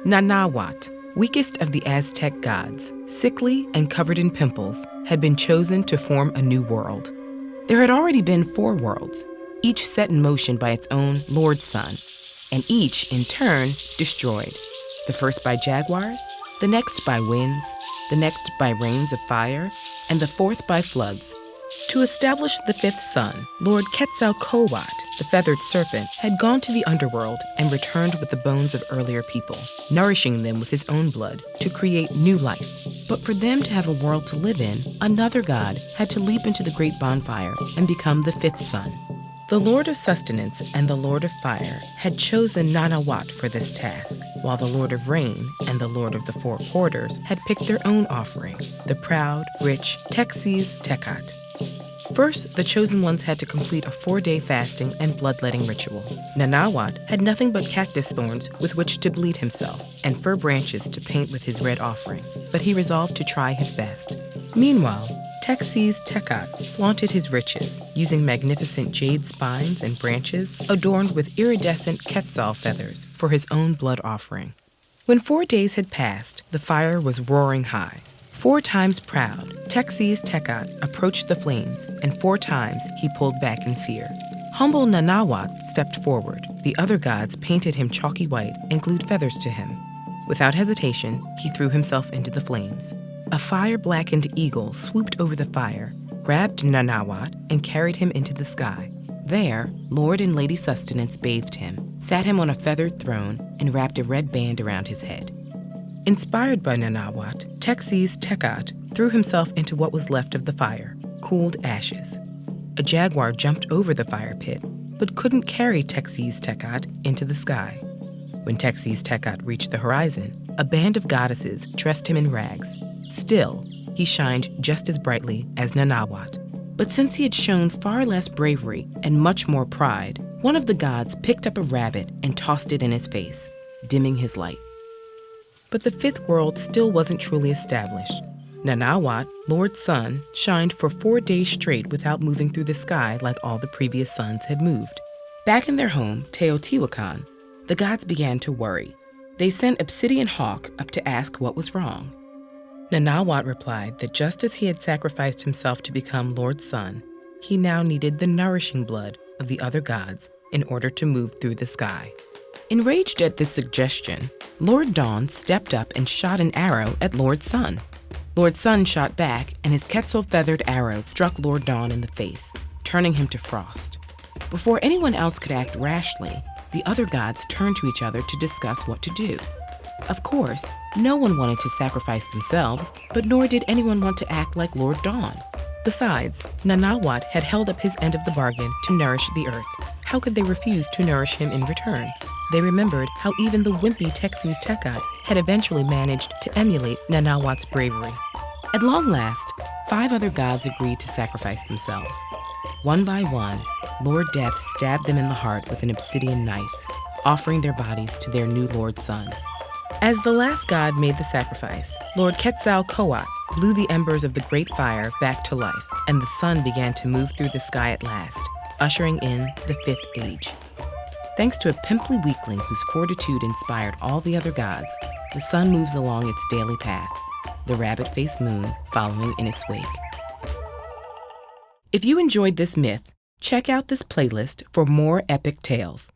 Nanahuatl, weakest of the Aztec gods, sickly and covered in pimples, had been chosen to form a new world. There had already been 4 worlds, each set in motion by its own Lord Sun, and each, in turn, destroyed. The first by jaguars, the next by winds, the next by rains of fire, and the 4th by floods. To establish the 5th sun, Lord Quetzalcoatl, the feathered serpent, had gone to the underworld and returned with the bones of earlier people, nourishing them with his own blood to create new life. But for them to have a world to live in, another god had to leap into the great bonfire and become the 5th sun. The Lord of Sustenance and the Lord of Fire had chosen Nanahuatl for this task, while the Lord of Rain and the Lord of the 4 quarters had picked their own offering, the proud, rich Texes-Tecat. First, the chosen ones had to complete a 4-day fasting and bloodletting ritual. Nanahuatl had nothing but cactus thorns with which to bleed himself and fir branches to paint with his red offering, but he resolved to try his best. Meanwhile, Texes-Tecat flaunted his riches, using magnificent jade spines and branches adorned with iridescent quetzal feathers for his own blood offering. When 4 days had passed, the fire was roaring high. 4 times proud, Texes-Tecat approached the flames, and 4 times he pulled back in fear. Humble Nanahuatl stepped forward. The other gods painted him chalky white and glued feathers to him. Without hesitation, he threw himself into the flames. A fire-blackened eagle swooped over the fire, grabbed Nanahuatl, and carried him into the sky. There, Lord and Lady Sustenance bathed him, sat him on a feathered throne, and wrapped a red band around his head. Inspired by Nanahuatl, Texes-Tecat threw himself into what was left of the fire, cooled ashes. A jaguar jumped over the fire pit, but couldn't carry Texes-Tecat into the sky. When Texes-Tecat reached the horizon, a band of goddesses dressed him in rags. Still, he shined just as brightly as Nanahuatl. But since he had shown far less bravery and much more pride, one of the gods picked up a rabbit and tossed it in his face, dimming his light. But the 5th world still wasn't truly established. Nanahuatl, Lord Sun, shined for 4 days straight without moving through the sky like all the previous suns had moved. Back in their home, Teotihuacan, the gods began to worry. They sent Obsidian Hawk up to ask what was wrong. Nanahuatl replied that just as he had sacrificed himself to become Lord Sun, he now needed the nourishing blood of the other gods in order to move through the sky. Enraged at this suggestion, Lord Dawn stepped up and shot an arrow at Lord Sun. Lord Sun shot back, and his quetzal-feathered arrow struck Lord Dawn in the face, turning him to frost. Before anyone else could act rashly, the other gods turned to each other to discuss what to do. Of course, no one wanted to sacrifice themselves, but nor did anyone want to act like Lord Dawn. Besides, Nanahuatl had held up his end of the bargain to nourish the earth. How could they refuse to nourish him in return? They remembered how even the wimpy Texes-Tecat had eventually managed to emulate Nanahuatl's bravery. At long last, 5 other gods agreed to sacrifice themselves. One by one, Lord Death stabbed them in the heart with an obsidian knife, offering their bodies to their new Lord Sun. As the last god made the sacrifice, Lord Quetzalcoatl blew the embers of the great fire back to life, and the sun began to move through the sky at last, ushering in the 5th age. Thanks to a pimply weakling whose fortitude inspired all the other gods, the sun moves along its daily path, the rabbit-faced moon following in its wake. If you enjoyed this myth, check out this playlist for more epic tales.